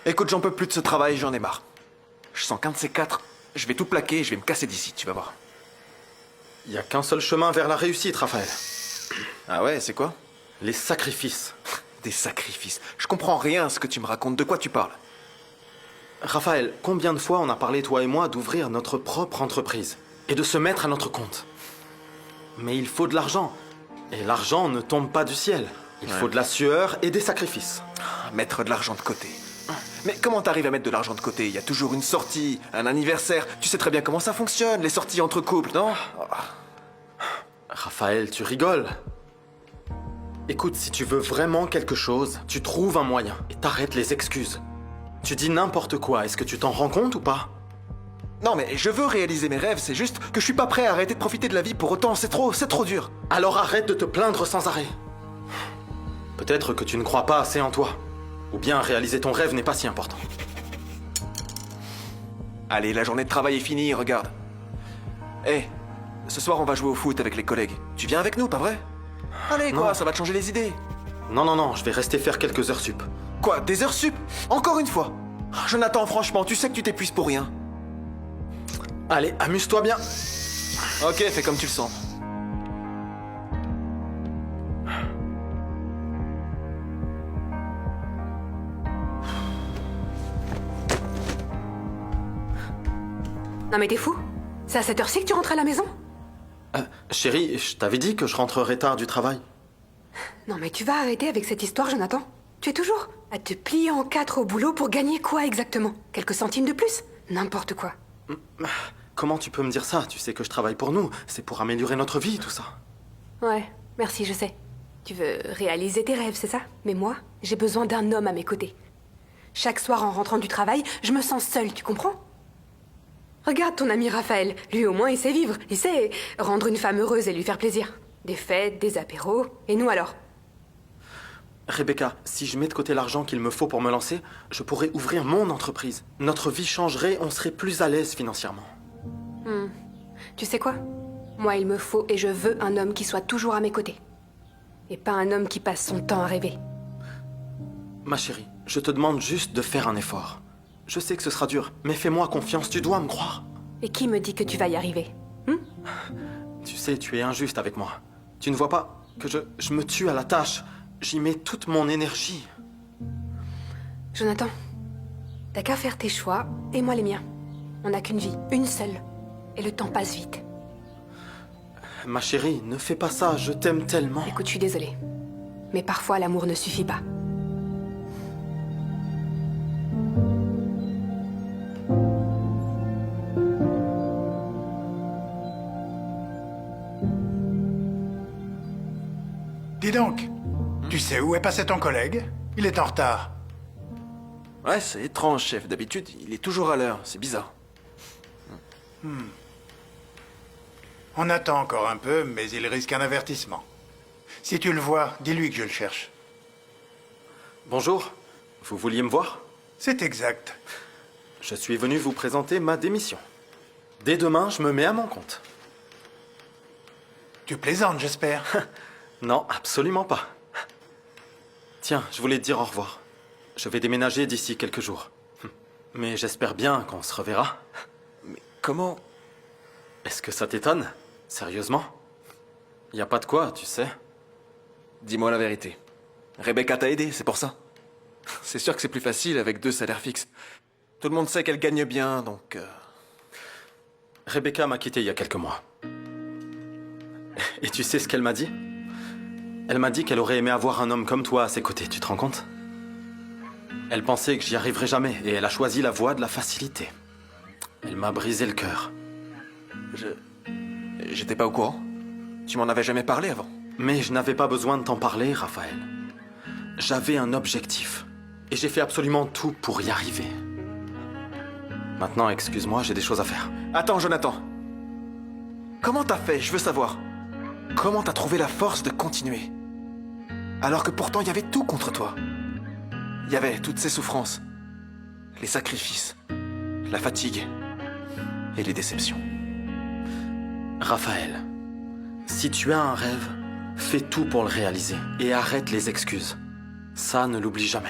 Écoute, j'en peux plus de ce travail, j'en ai marre. Je sens qu'un de ces quatre, je vais tout plaquer et je vais me casser d'ici, tu vas voir. Il n'y a qu'un seul chemin vers la réussite, Raphaël. Ah ouais, c'est quoi? Les sacrifices. Des sacrifices. Je comprends rien à ce que tu me racontes, de quoi tu parles? Raphaël, combien de fois on a parlé, toi et moi, d'ouvrir notre propre entreprise et de se mettre à notre compte? Mais il faut de l'argent. Et l'argent ne tombe pas du ciel. Il faut de la sueur et des sacrifices. Mettre de l'argent de côté. Mais comment t'arrives à mettre de l'argent de côté? Il y a toujours une sortie, un anniversaire. Tu sais très bien comment ça fonctionne, les sorties entre couples, non? Raphaël, tu rigoles. Écoute, si tu veux vraiment quelque chose, tu trouves un moyen et t'arrêtes les excuses. Tu dis n'importe quoi, est-ce que tu t'en rends compte ou pas? Non mais je veux réaliser mes rêves, c'est juste que je suis pas prêt à arrêter de profiter de la vie pour autant, c'est trop dur. Alors arrête de te plaindre sans arrêt. Peut-être que tu ne crois pas assez en toi. Ou bien réaliser ton rêve n'est pas si important. Allez, la journée de travail est finie, regarde. Hé, ce soir on va jouer au foot avec les collègues. Tu viens avec nous, pas vrai? Allez, quoi, Non. ça va te changer les idées. Non, je vais rester faire quelques heures sup. Quoi, des heures sup? Encore une fois? Jonathan, franchement, tu sais que tu t'épuises pour rien. Allez, amuse-toi bien. Ok, fais comme tu le sens. Non mais t'es fou? C'est à cette heure-ci que tu rentres à la maison? Chérie, je t'avais dit que je rentrerai tard du travail. Non mais tu vas arrêter avec cette histoire, Jonathan. Tu es toujours à te plier en quatre au boulot pour gagner quoi exactement? Quelques centimes de plus? N'importe quoi. Comment tu peux me dire ça? Tu sais que je travaille pour nous. C'est pour améliorer notre vie, tout ça. Ouais, merci, je sais. Tu veux réaliser tes rêves, c'est ça? Mais moi, j'ai besoin d'un homme à mes côtés. Chaque soir en rentrant du travail, je me sens seule, tu comprends? Regarde ton ami Raphaël. Lui au moins, il sait vivre. Il sait rendre une femme heureuse et lui faire plaisir. Des fêtes, des apéros. Et nous alors? Rebecca, si je mets de côté l'argent qu'il me faut pour me lancer, je pourrais ouvrir mon entreprise. Notre vie changerait, on serait plus à l'aise financièrement. Tu sais quoi? Moi, il me faut et je veux un homme qui soit toujours à mes côtés. Et pas un homme qui passe son temps à rêver. Ma chérie, je te demande juste de faire un effort. Je sais que ce sera dur, mais fais-moi confiance, tu dois me croire. Et qui me dit que tu vas y arriver? Tu sais, tu es injuste avec moi. Tu ne vois pas que je me tue à la tâche. J'y mets toute mon énergie. Jonathan, t'as qu'à faire tes choix et moi les miens. On n'a qu'une vie, une seule. Et le temps passe vite. Ma chérie, ne fais pas ça, je t'aime tellement. Écoute, je suis désolée. Mais parfois, l'amour ne suffit pas. Dis donc, tu sais où est passé ton collègue? Il est en retard. Ouais, c'est étrange, chef. D'habitude, il est toujours à l'heure. C'est bizarre. On attend encore un peu, mais il risque un avertissement. Si tu le vois, dis-lui que je le cherche. Bonjour, vous vouliez me voir? C'est exact. Je suis venu vous présenter ma démission. Dès demain, je me mets à mon compte. Tu plaisantes, j'espère. Non, absolument pas. Tiens, je voulais te dire au revoir. Je vais déménager d'ici quelques jours. Mais j'espère bien qu'on se reverra. Mais comment? Est-ce que ça t'étonne? Sérieusement? Y a pas de quoi, tu sais. Dis-moi la vérité. Rebecca t'a aidé, c'est pour ça. C'est sûr que c'est plus facile avec 2 salaires fixes. Tout le monde sait qu'elle gagne bien, donc... Rebecca m'a quitté il y a quelques mois. Et tu sais ce qu'elle m'a dit? Elle m'a dit qu'elle aurait aimé avoir un homme comme toi à ses côtés, tu te rends compte? Elle pensait que j'y arriverais jamais et elle a choisi la voie de la facilité. Elle m'a brisé le cœur. J'étais pas au courant. Tu m'en avais jamais parlé avant. Mais je n'avais pas besoin de t'en parler, Raphaël. J'avais un objectif. Et j'ai fait absolument tout pour y arriver. Maintenant, excuse-moi, j'ai des choses à faire. Attends, Jonathan. Comment t'as fait? Je veux savoir. Comment t'as trouvé la force de continuer? Alors que pourtant, il y avait tout contre toi. Il y avait toutes ces souffrances. Les sacrifices. La fatigue. Et les déceptions. Raphaël, si tu as un rêve, fais tout pour le réaliser. Et arrête les excuses. Ça, ne l'oublie jamais.